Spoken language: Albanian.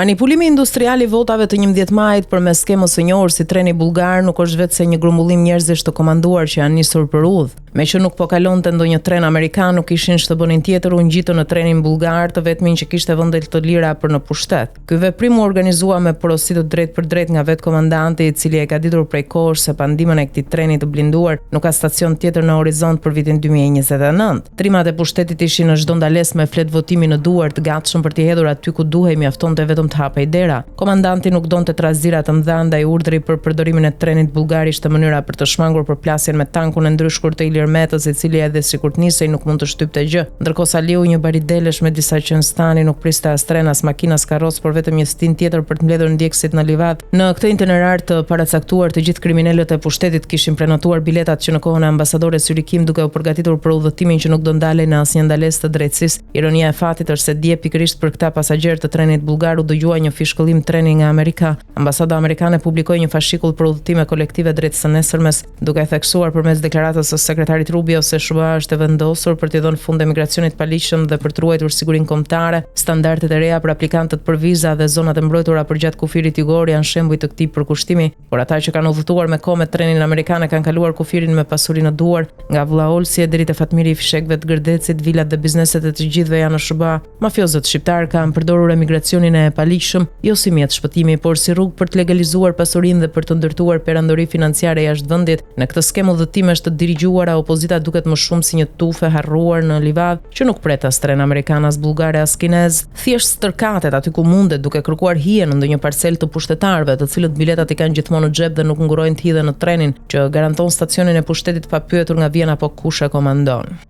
Manipulimi industrial I votave të 11 majit përmes skemës së njohur si treni bullgar nuk është vetëm një grumbullim njerëzish të komanduar që janë nisur për udhë. Me që nuk po kalonte ndonjë tren amerikan, nuk kishin shtëbonin tjetër u ngjitën në trenin bullgar, të vetmin që kishte vende të lira për në pushtet. Ky veprim u organizua me porosi të drejtë për drejtë nga vetë komandanti, I cili e ka ditur prej kohësh se pa ndihmën e këtij treni të blinduar nuk ka stacion tjetër në horizont për vitin 2029. Trimat e pushtetit ishin në çdo ndalesë me flet votimi në duar të gatshëm për t'i hedhur aty ku duhej, mjaftonte vetëm të hapej dera. Komandanti nuk donte trazira të mëdha ndaj urdhri për përdorimin e trenit bullgar ishte mënyra për të shmangur përplasjen me tankun e ndryshkur të Ilir Metës, I cili edhe sikur të nisej nuk mund të shtypte gjë. Ndërkohë Saliu, një baridelesh me disa qenstani, nuk priste as tren as makina as karroc, por vetëm një stin tjetër për të mbledhur ndjekësit në Livad. Në këtë itinerar të paracaktuar, të gjithë kriminalët e pushtetit kishin prenotuar biletat që në kohën e ambasadores Yrikim, duke u përgatitur për udhëtimin që nuk do ndalej në asnjë ndalesë të drejtësisë. Ironia e fatit është se dje pikërisht për këta pasagjerë të trenit bullgar u dëgjua një fishkëllim treni nga Amerika. Ambasada amerikane publikoi një fashikull për udhëtime kolektive drejt së nesërmes, duke theksuar përmes deklaratës së sekretarit Rubio se SBA është e vendosur për t'i dhënë fund emigracionit paligjshëm dhe për të ruajtur sigurinë kombëtare. Standardet e reja për aplikantët për viza dhe zonat e mbrojtura përgjatë kufirit jugor janë shembuj të këtij përkushtimi, por ata që kanë udhëtuar me kohë me trenin amerikan kanë kaluar kufirin me pasuri në duar, nga Vlla Olsi deri te Fatmiri I fishekëve të Gërdecit, vilat dhe bizneset e të gjithëve janë në SBA. Mafiozët shqiptar kanë përdorur emigracionin e paligjshëm jo si mjet shpëtimi, por si rrugë për të legalizuar pasurinë dhe për të ndërtuar perandori financiare jashtë vendit. Në këtë skemë udhëtimesh të dirigjuara, opozita duket më shumë si një tufë e harruar në Livad, që nuk pret as tren amerikan as bullgare as kinez, thjesht stërkatet aty ku mundet duke kërkuar hije në ndonjë parcel të pushtetarëve, të cilët biletat I kanë gjithmonë në xhep dhe nuk ngurojnë të hidhen në trenin që garanton stacionin e pushtetit pa pyetur nga vjen apo kush e komandon.